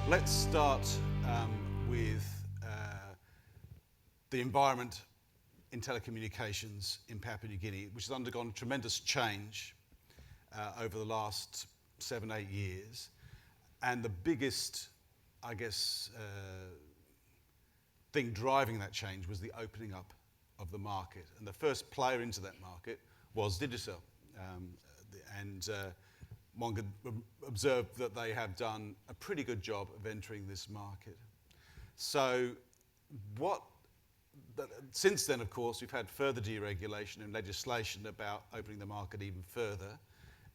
Let's start with the environment in telecommunications in Papua New Guinea, which has undergone tremendous change over the last 7-8 years. And the biggest, I guess, thing driving that change was the opening up of the market. And the first player into that market was Digicel. One could observe that they have done a pretty good job of entering this market. So since then, of course, we've had further deregulation and legislation about opening the market even further.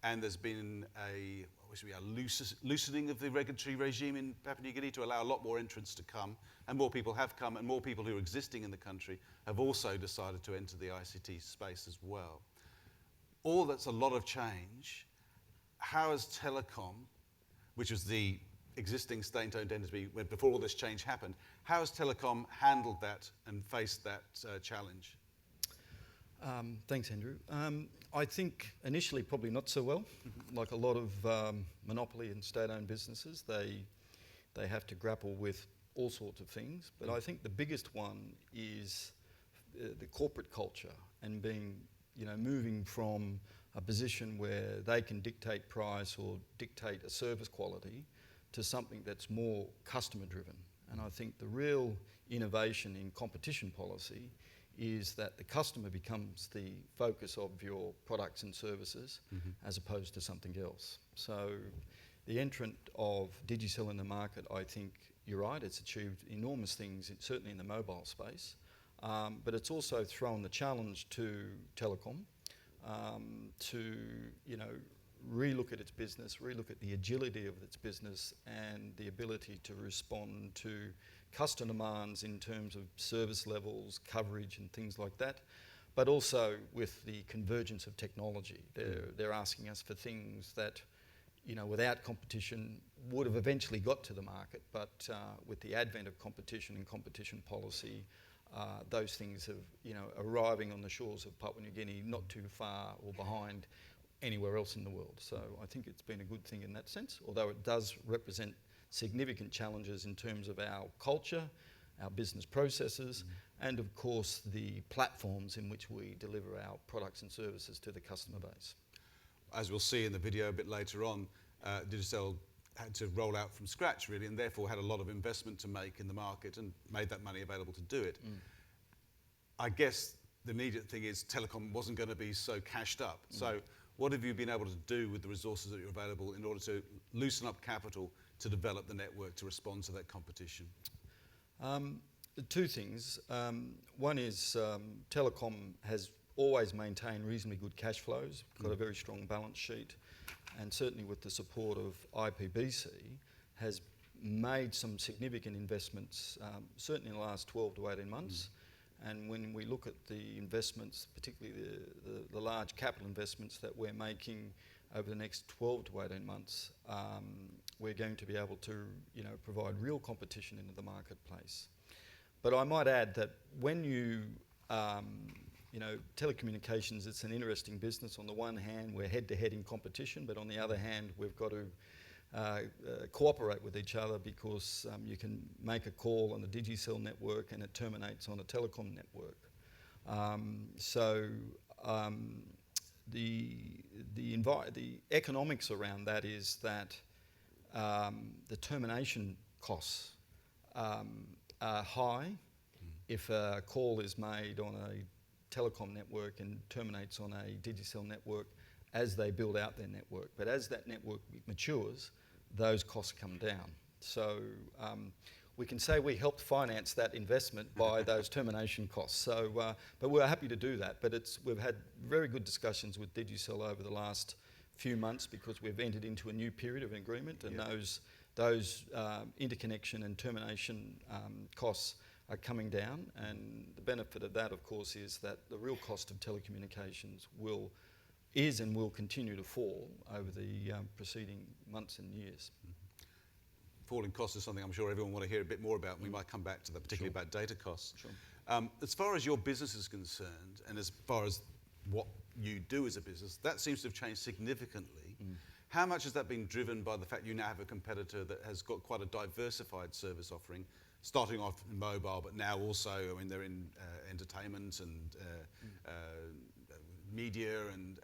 And there's been a loosening of the regulatory regime in Papua New Guinea to allow a lot more entrants to come. And more people have come, and more people who are existing in the country have also decided to enter the ICT space as well. All that's a lot of change. How has Telikom, which was the existing state-owned entity before all this change happened, how has Telikom handled that and faced that challenge? Thanks, Andrew. I think initially probably not so well. Like a lot of monopoly and state-owned businesses, they have to grapple with all sorts of things. But I think the biggest one is the corporate culture and moving from a position where they can dictate price or dictate a service quality to something that's more customer driven. And I think the real innovation in competition policy is that the customer becomes the focus of your products and services as opposed to something else. So the entrant of Digicel in the market, I think you're right, it's achieved enormous things, certainly in the mobile space, but it's also thrown the challenge to Telikom to relook at its business, relook at the agility of its business and the ability to respond to customer demands in terms of service levels, coverage and things like that, but also with the convergence of technology. They're asking us for things that, without competition would have eventually got to the market, but with the advent of competition and competition policy, those things have, arriving on the shores of Papua New Guinea, not too far or behind anywhere else in the world. So I think it's been a good thing in that sense, although it does represent significant challenges in terms of our culture, our business processes, and of course the platforms in which we deliver our products and services to the customer base. As we'll see in the video a bit later on, Digicel had to roll out from scratch really, and therefore had a lot of investment to make in the market and made that money available to do it. I guess the immediate thing is Telikom wasn't going to be so cashed up. So what have you been able to do with the resources that are available in order to loosen up capital to develop the network to respond to that competition? Two things. One is Telikom has always maintained reasonably good cash flows, got a very strong balance sheet, and certainly with the support of IPBC has made some significant investments, certainly in the last 12 to 18 months. And when we look at the investments, particularly the large capital investments that we're making over the next 12 to 18 months, we're going to be able to provide real competition into the marketplace. But I might add that when telecommunications, it's an interesting business. On the one hand, we're head-to-head in competition, but on the other hand, we've got to cooperate with each other because you can make a call on the Digicel network and it terminates on a Telikom network. The economics around that is that the termination costs are high if a call is made on a Telikom network and terminates on a Digicel network as they build out their network. But as that network matures, those costs come down. So we can say we helped finance that investment by those termination costs. So, but we're happy to do that. But we've had very good discussions with Digicel over the last few months because we've entered into a new period of agreement, and those interconnection and termination costs are coming down. And the benefit of that, of course, is that the real cost of telecommunications is and will continue to fall over the preceding months and years. Falling costs is something I'm sure everyone want to hear a bit more about. We might come back to that, particularly about data costs. As far as your business is concerned, and as far as what you do as a business, that seems to have changed significantly. How much has that been driven by the fact you now have a competitor that has got quite a diversified service offering, starting off in mobile, but now also, I mean, they're in entertainment and media and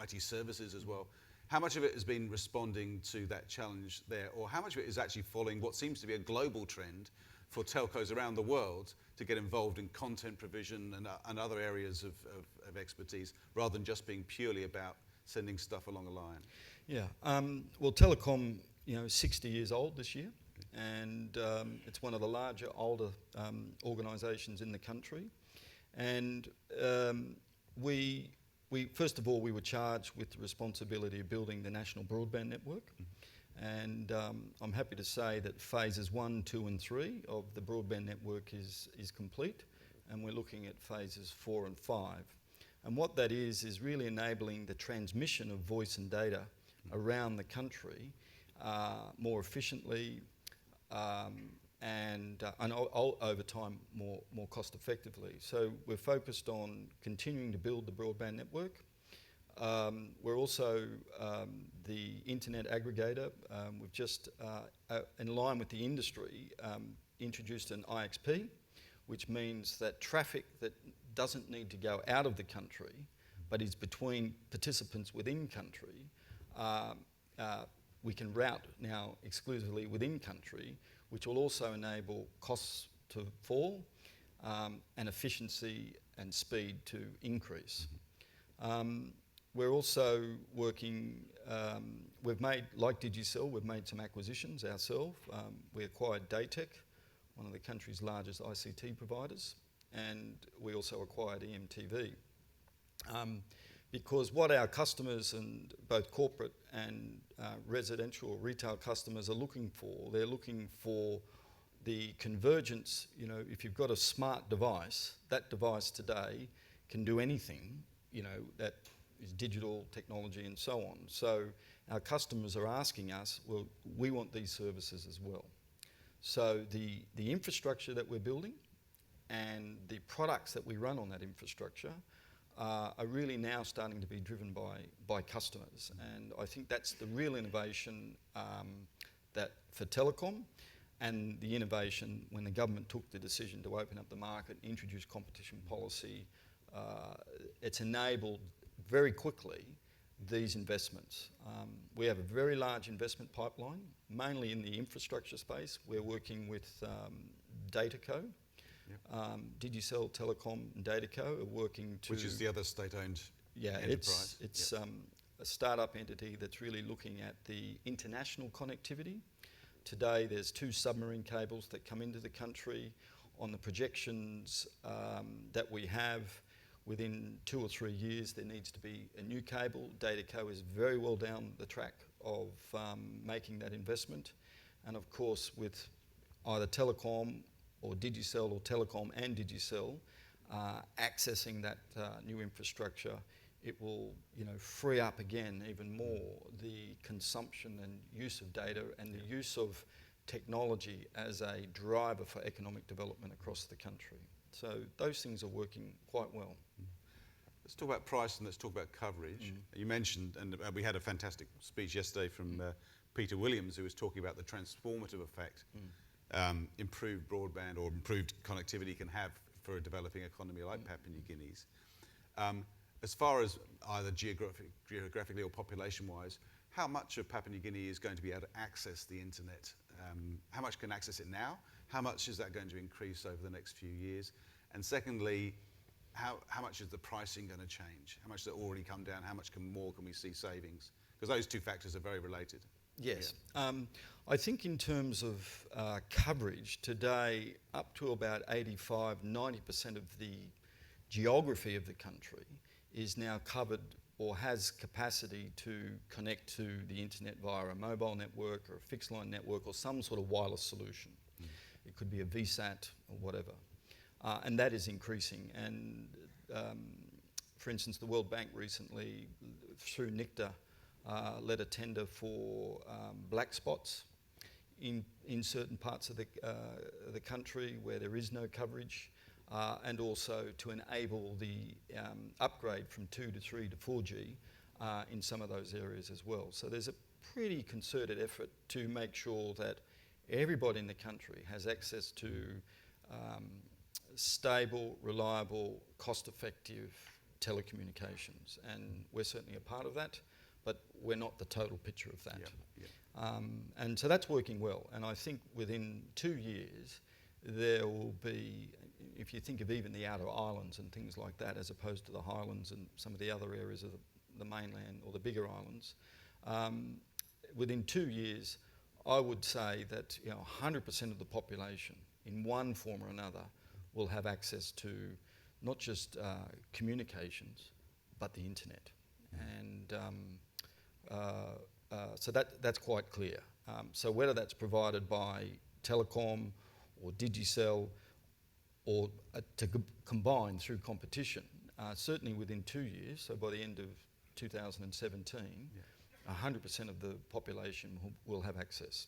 IT services as well. How much of it has been responding to that challenge there, or how much of it is actually following what seems to be a global trend for telcos around the world to get involved in content provision and other areas of expertise, rather than just being purely about sending stuff along a line? Yeah, well, Telikom, is 60 years old this year, and it's one of the larger, older organisations in the country. And we first of all, we were charged with the responsibility of building the national broadband network. And I'm happy to say that phases 1, 2 and 3 of the broadband network is complete, and we're looking at phases 4 and 5. And what that is really enabling the transmission of voice and data around the country more efficiently and over time more cost effectively. So we're focused on continuing to build the broadband network. We're also the internet aggregator. We've just, in line with the industry, introduced an IXP, which means that traffic that doesn't need to go out of the country, but is between participants within country, we can route now exclusively within country, which will also enable costs to fall and efficiency and speed to increase. We're also working, we've made, like Digicel, we've made some acquisitions ourselves. We acquired Daytech, one of the country's largest ICT providers, and we also acquired EMTV. Because what our customers, and both corporate and residential or retail customers, are looking for, they're looking for the convergence. If you've got a smart device, that device today can do anything, that is digital technology and so on. So our customers are asking us, well, we want these services as well. So the infrastructure that we're building and the products that we run on that infrastructure are really now starting to be driven by customers. And I think that's the real innovation that for Telikom, and the innovation when the government took the decision to open up the market, introduce competition policy. It's enabled very quickly these investments. We have a very large investment pipeline, mainly in the infrastructure space. We're working with Dataco. Yep. Digicel, Telikom and Dataco are working to... Which is the other state-owned enterprise. It's a startup entity that's really looking at the international connectivity. Today there's 2 submarine cables that come into the country. On the projections that we have, within 2 or 3 years there needs to be a new cable. Dataco is very well down the track of making that investment. And of course, with either Telikom or Digicel, or Telikom and Digicel accessing that new infrastructure, it will free up again even more the consumption and use of data and the use of technology as a driver for economic development across the country. So those things are working quite well. Let's talk about price and let's talk about coverage. You mentioned, and we had a fantastic speech yesterday from Peter Williams, who was talking about the transformative effect improved broadband or improved connectivity can have for a developing economy like Papua New Guinea's. As far as either geographically or population-wise, how much of Papua New Guinea is going to be able to access the internet? How much can access it now? How much is that going to increase over the next few years? And secondly, how much is the pricing going to change? How much has it already come down? How much more can we see savings? Because those 2 factors are very related. Yes. Yeah. I think in terms of coverage, today up to about 85-90% of the geography of the country is now covered or has capacity to connect to the internet via a mobile network or a fixed line network or some sort of wireless solution. It could be a VSAT or whatever. And that is increasing. And for instance, the World Bank recently, through NICTA, led a tender for black spots in certain parts of the country where there is no coverage, and also to enable the upgrade from 2 to 3 to 4G in some of those areas as well. So there's a pretty concerted effort to make sure that everybody in the country has access to stable, reliable, cost-effective telecommunications, and we're certainly a part of that, but we're not the total picture of that. And so that's working well, and I think within 2 years there will be, if you think of even the outer islands and things like that, as opposed to the highlands and some of the other areas of the mainland or the bigger islands, within 2 years I would say that 100% of the population in one form or another will have access to not just communications but the internet, and so that's quite clear. So whether that's provided by Telecom or Digicel or to combine through competition, certainly within 2 years, so by the end of 2017, 100% of the population will have access.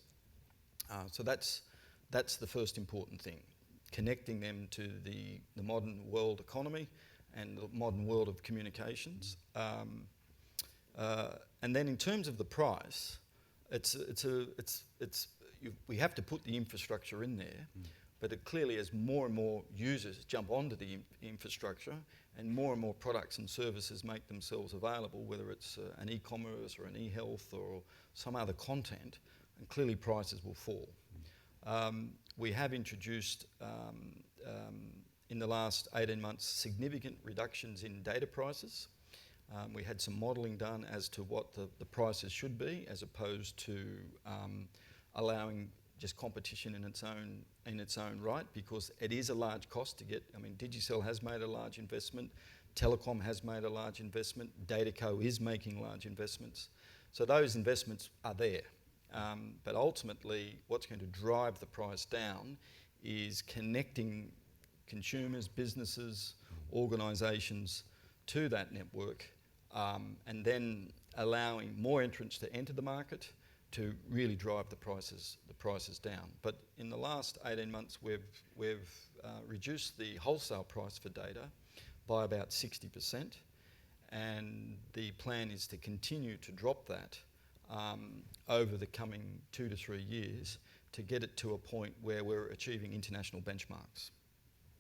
So that's the first important thing, connecting them to the modern world economy and the modern world of communications. And then in terms of the price, we have to put the infrastructure in there, but it clearly, as more and more users jump onto the infrastructure and more products and services make themselves available, whether it's an e-commerce or an e-health or some other content, and clearly prices will fall. We have introduced in the last 18 months significant reductions in data prices. We had some modelling done as to what the prices should be, as opposed to allowing just competition in its own right, because it is a large cost to get. I mean, Digicel has made a large investment, Telecom has made a large investment, Dataco is making large investments. So those investments are there. But ultimately, what's going to drive the price down is connecting consumers, businesses, organisations to that network, and then allowing more entrants to enter the market to really drive the prices down. But in the last 18 months, we've reduced the wholesale price for data by about 60%, and the plan is to continue to drop that over the coming 2 to 3 years to get it to a point where we're achieving international benchmarks.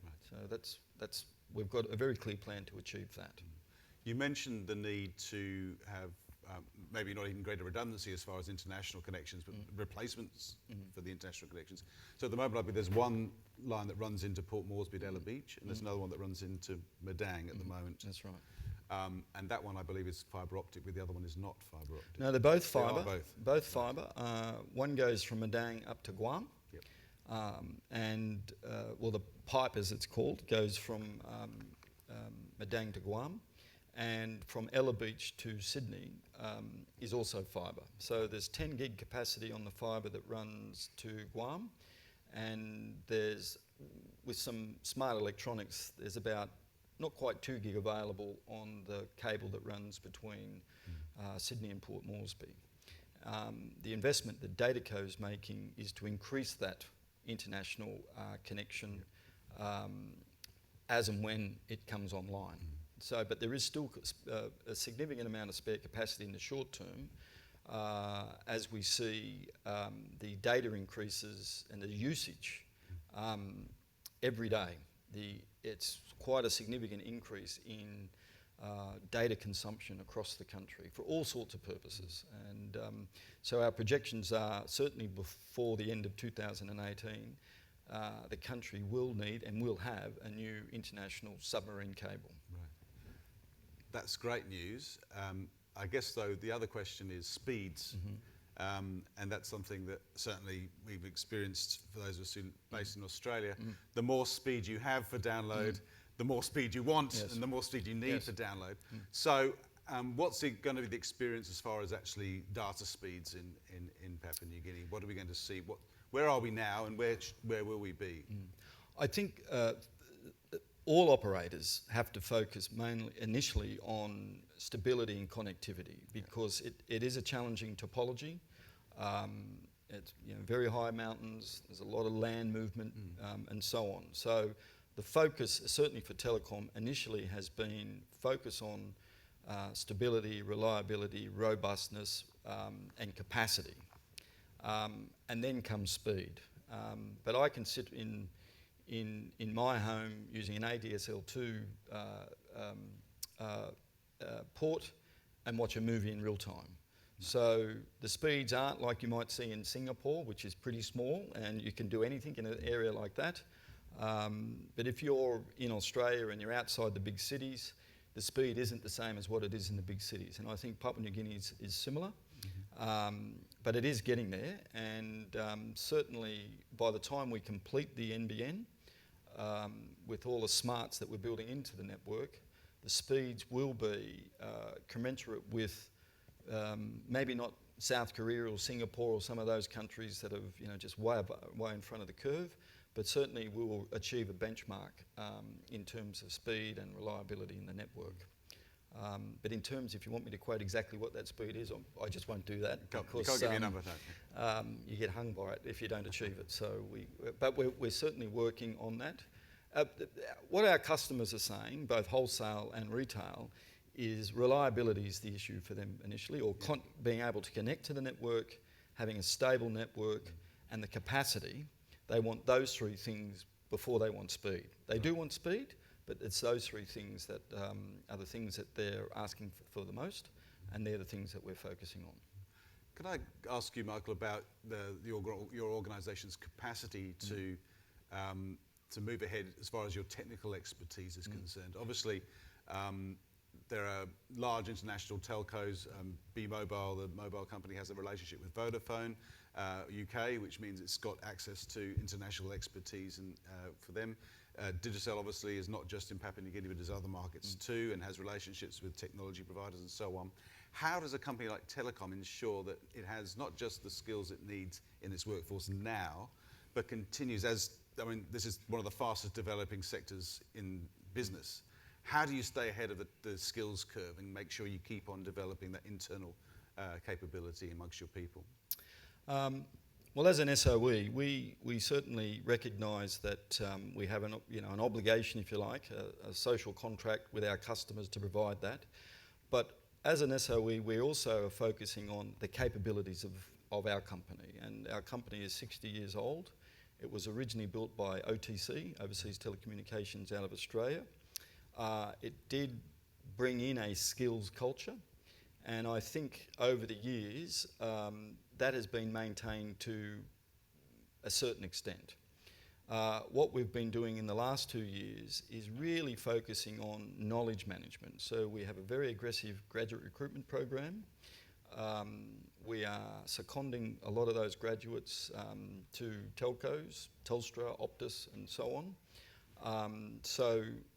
Right. So we've got a very clear plan to achieve that. You mentioned the need to have maybe not even greater redundancy as far as international connections, but replacements for the international connections. So at the moment, there's one line that runs into Port Moresby, Ella Beach, and there's another one that runs into Madang at the moment. That's right. And that one, I believe, is fibre optic, but the other one is not fibre optic. No, they're both fibre. They are both fibre. One goes from Madang up to Guam, and the pipe, as it's called, goes from Madang to Guam, and from Ella Beach to Sydney is also fibre. So there's 10 gig capacity on the fibre that runs to Guam, and there's, with some smart electronics, there's about not quite 2 gig available on the cable that runs between Sydney and Port Moresby. The investment that Dataco is making is to increase that international connection as and when it comes online. So, but there is still a significant amount of spare capacity in the short term as we see the data increases and the usage every day. It's quite a significant increase in data consumption across the country for all sorts of purposes. And so our projections are certainly before the end of 2018, the country will need and will have a new international submarine cable. Right. That's great news. I guess, though, the other question is speeds. And that's something that certainly we've experienced for those of us based in Australia. The more speed you have for download, the more speed you want, and the more speed you need for download. So what's going to be the experience as far as actually data speeds in Papua New Guinea? What are we going to see? Where are we now, and where will we be? I think all operators have to focus initially on stability and connectivity, because it is a challenging topology. It's very high mountains, there's a lot of land movement and so on. So the focus, certainly for Telecom, initially has been focus on stability, reliability, robustness, and capacity. And then comes speed. But I can sit in my home using an ADSL2 port and watch a movie in real time. So the speeds aren't like you might see in Singapore, which is pretty small, and you can do anything in an area like that. But if you're in Australia and you're outside the big cities, the speed isn't the same as what it is in the big cities. And I think Papua New Guinea is similar, but it is getting there. And certainly by the time we complete the NBN, with all the smarts that we're building into the network, the speeds will be commensurate with maybe not South Korea or Singapore or some of those countries that have just way in front of the curve, but certainly we will achieve a benchmark in terms of speed and reliability in the network. But in terms, if you want me to quote exactly what that speed is, I just won't do that. You can't give me a number, no. You get hung by it if you don't achieve it. But we're certainly working on that. What our customers are saying, both wholesale and retail, is reliability is the issue for them initially, or being able to connect to the network, having a stable network, and the capacity. They want those three things before they want speed. They do want speed, but it's those three things that are the things that they're asking for the most, and they're the things that we're focusing on. Can I ask you, Michael, about your organisation's capacity to move ahead as far as your technical expertise is concerned? Obviously, there are large international telcos. B-Mobile, the mobile company, has a relationship with Vodafone UK, which means it's got access to international expertise for them. Digicel obviously is not just in Papua New Guinea, but there's other markets too, and has relationships with technology providers and so on. How does a company like Telikom ensure that it has not just the skills it needs in its workforce now, but continues this is one of the fastest developing sectors in business. How do you stay ahead of the skills curve and make sure you keep on developing that internal capability amongst your people? Well, as an SOE, we certainly recognise that we have an obligation, if you like, a social contract with our customers to provide that. But as an SOE, we also are focusing on the capabilities of our company. And our company is 60 years old. It was originally built by OTC, Overseas Telecommunications, out of Australia. It did bring in a skills culture, and I think over the years that has been maintained to a certain extent. What we've been doing in the last 2 years is really focusing on knowledge management. So we have a very aggressive graduate recruitment program. We are seconding a lot of those graduates to telcos, Telstra, Optus, and so on.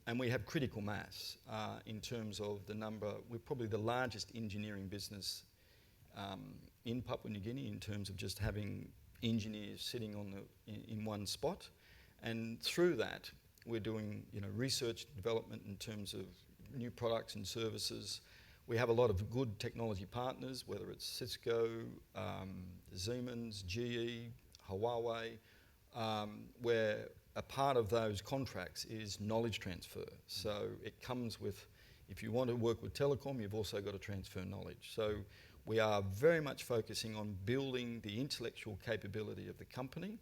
And we have critical mass in terms of the number. We're probably the largest engineering business in Papua New Guinea in terms of just having engineers sitting in one spot. And through that, we're doing research development in terms of new products and services. We have a lot of good technology partners, whether it's Cisco, Siemens, GE, Huawei, where a part of those contracts is knowledge transfer. So it comes with, if you want to work with Telikom, you've also got to transfer knowledge. So we are very much focusing on building the intellectual capability of the company,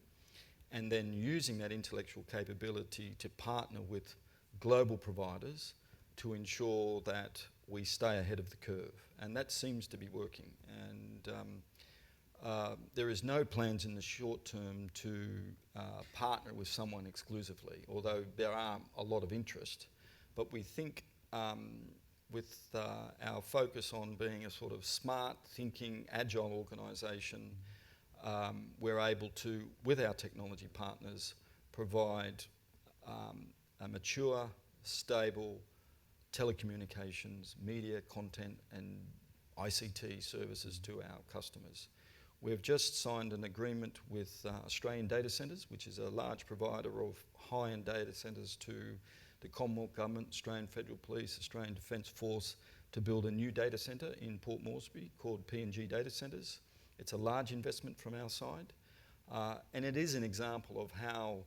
and then using that intellectual capability to partner with global providers to ensure that we stay ahead of the curve. And that seems to be working. And there is no plans in the short term to partner with someone exclusively, although there are a lot of interest. But we think with our focus on being a sort of smart thinking, agile organisation, we're able to, with our technology partners, provide a mature, stable telecommunications, media, content and ICT services to our customers. We've just signed an agreement with Australian Data Centres, which is a large provider of high-end data centres to the Commonwealth Government, Australian Federal Police, Australian Defence Force, to build a new data centre in Port Moresby called PNG Data Centres. It's a large investment from our side, and it is an example of how,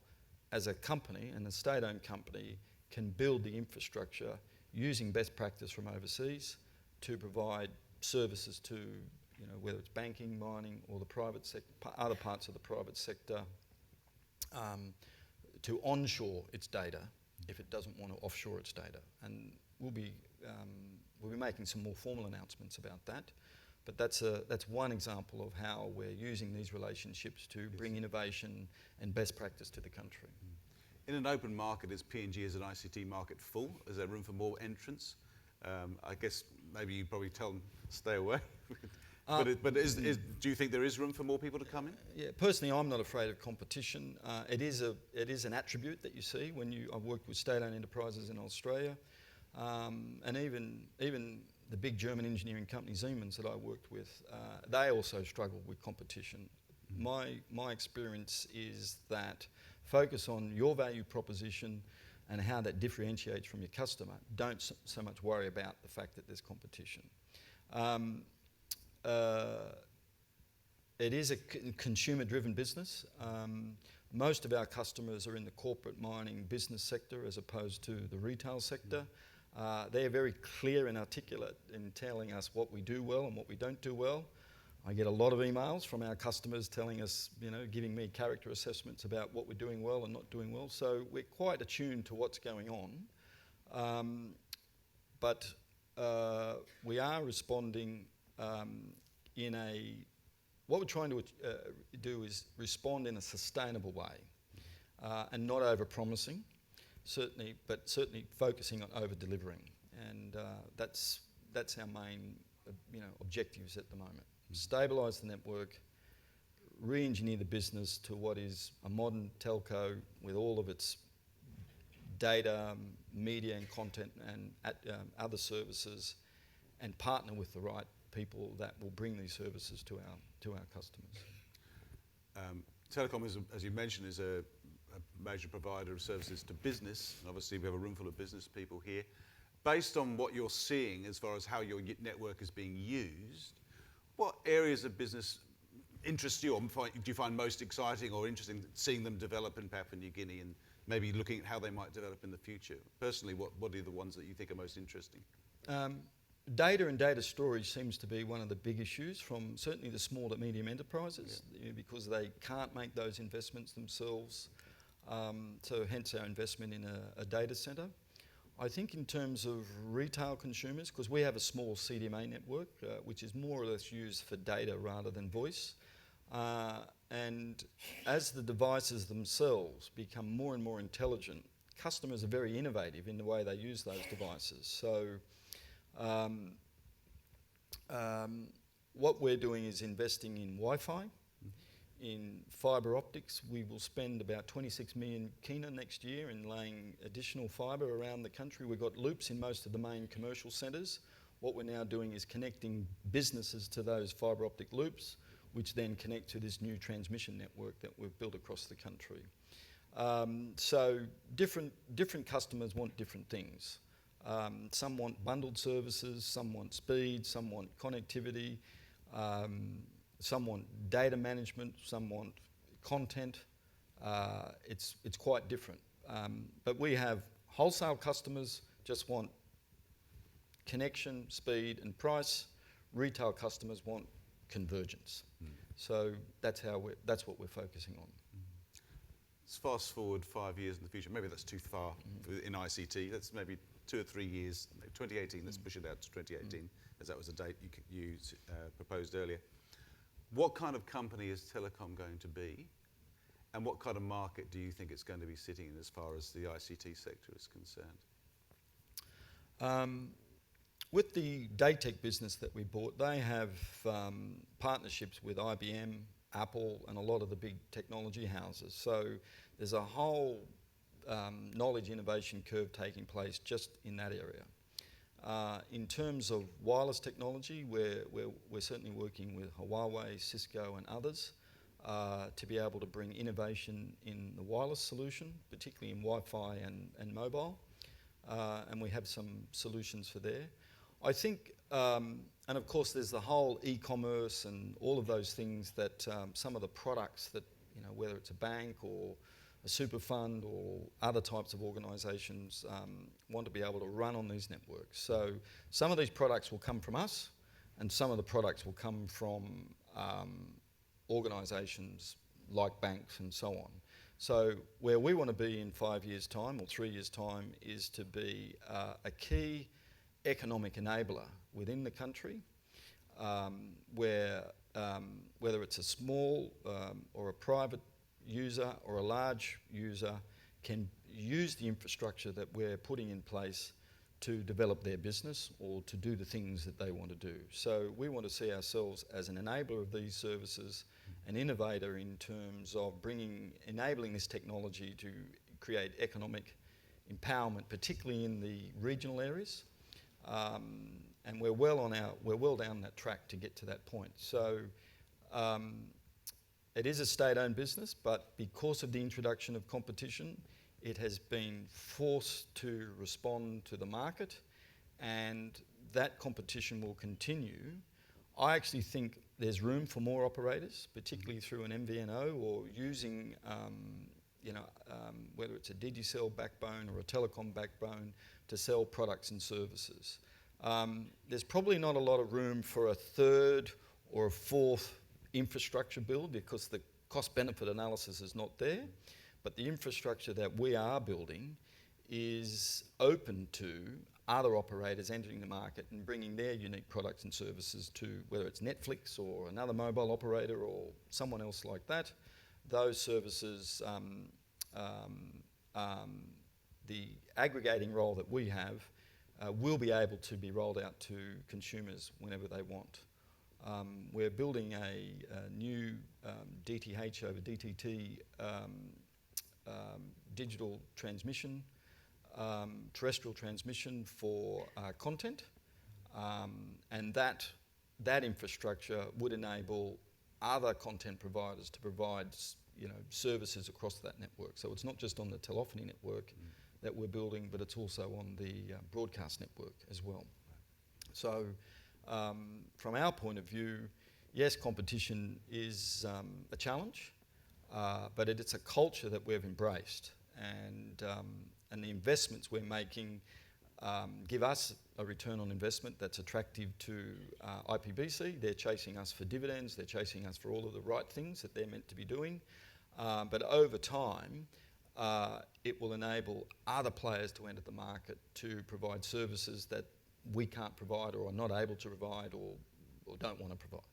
as a company, and a state-owned company, can build the infrastructure using best practice from overseas, to provide services to, whether it's banking, mining, or the private sector, other parts of the private sector, to onshore its data if it doesn't want to offshore its data. And we'll be making some more formal announcements about that. But that's one example of how we're using these relationships to bring innovation and best practice to the country. In an open market, is PNG as an ICT market full? Is there room for more entrants? I guess maybe you probably tell them stay away. Do you think there is room for more people to come in? Yeah, personally, I'm not afraid of competition. It is an attribute that you see when I've worked with state-owned enterprises in Australia, and even the big German engineering company Siemens that I worked with, they also struggle with competition. My experience is that focus on your value proposition and how that differentiates from your customer. Don't so much worry about the fact that there's competition. It is a consumer-driven business. Most of our customers are in the corporate mining business sector as opposed to the retail sector. They're very clear and articulate in telling us what we do well and what we don't do well. I get a lot of emails from our customers telling us, giving me character assessments about what we're doing well and not doing well. So we're quite attuned to what's going on. But we are responding what we're trying to do is respond in a sustainable way and not over-promising, certainly focusing on over-delivering. And that's our main objectives at the moment. Stabilise the network, re-engineer the business to what is a modern telco with all of its data, media and content and other services, and partner with the right people that will bring these services to our customers. Telecom, as you mentioned, is a major provider of services to business. And obviously, we have a room full of business people here. Based on what you're seeing as far as how your network is being used, what areas of business interest you, or do you find most exciting or interesting seeing them develop in Papua New Guinea, and maybe looking at how they might develop in the future? Personally, what are the ones that you think are most interesting? Data and data storage seems to be one of the big issues from certainly the small to medium enterprises, because they can't make those investments themselves. So hence our investment in a data centre. I think in terms of retail consumers, because we have a small CDMA network, which is more or less used for data rather than voice. And as the devices themselves become more and more intelligent, customers are very innovative in the way they use those devices. So what we're doing is investing in Wi-Fi, in fibre optics. We will spend about 26 million kina next year in laying additional fibre around the country. We've got loops in most of the main commercial centres. What we're now doing is connecting businesses to those fibre optic loops, which then connect to this new transmission network that we've built across the country. So different customers want different things. Some want bundled services, some want speed, some want connectivity, some want data management, some want content. It's quite different. But we have wholesale customers just want connection, speed and price. Retail customers want convergence. So that's what we're focusing on. Let's fast forward 5 years in the future. Maybe that's too far in ICT. That's maybe 2 or 3 years. 2018, let's push it out to 2018, as that was a date you proposed earlier. What kind of company is Telecom going to be? And what kind of market do you think it's going to be sitting in as far as the ICT sector is concerned? With the Datech business that we bought, they have partnerships with IBM, Apple, and a lot of the big technology houses. So there's a whole knowledge innovation curve taking place just in that area. In terms of wireless technology, we're certainly working with Huawei, Cisco, and others to be able to bring innovation in the wireless solution, particularly in Wi-Fi and mobile. And we have some solutions for there. I think, and of course, there's the whole e-commerce and all of those things that some of the products that, whether it's a bank or a super fund or other types of organisations want to be able to run on these networks. So some of these products will come from us, and some of the products will come from organisations like banks and so on. So where we want to be in 5 years' time or 3 years' time is to be a key economic enabler within the country, where whether it's a small or a private user or a large user can use the infrastructure that we're putting in place to develop their business or to do the things that they want to do. So we want to see ourselves as an enabler of these services, an innovator in terms of enabling this technology to create economic empowerment, particularly in the regional areas. And we're well down that track to get to that point. So it is a state-owned business, but because of the introduction of competition, it has been forced to respond to the market, and that competition will continue. I actually think there's room for more operators, particularly through an MVNO or using, whether it's a Digicel backbone or a Telecom backbone to sell products and services. There's probably not a lot of room for a third or a fourth infrastructure build because the cost-benefit analysis is not there. But the infrastructure that we are building is open to other operators entering the market and bringing their unique products and services to, whether it's Netflix or another mobile operator or someone else like that. Those services, the aggregating role that we have, will be able to be rolled out to consumers whenever they want. We're building a new DTH over DTT digital transmission, terrestrial transmission for content, and that infrastructure would enable other content providers to provide services across that network. So it's not just on the telephony network that we're building, but it's also on the broadcast network as well. So from our point of view, yes, competition is a challenge, but it's a culture that we've embraced, and the investments we're making give us a return on investment that's attractive to IPBC. They're chasing us for dividends, they're chasing us for all of the right things that they're meant to be doing, but over time it will enable other players to enter the market to provide services that we can't provide or are not able to provide or don't want to provide.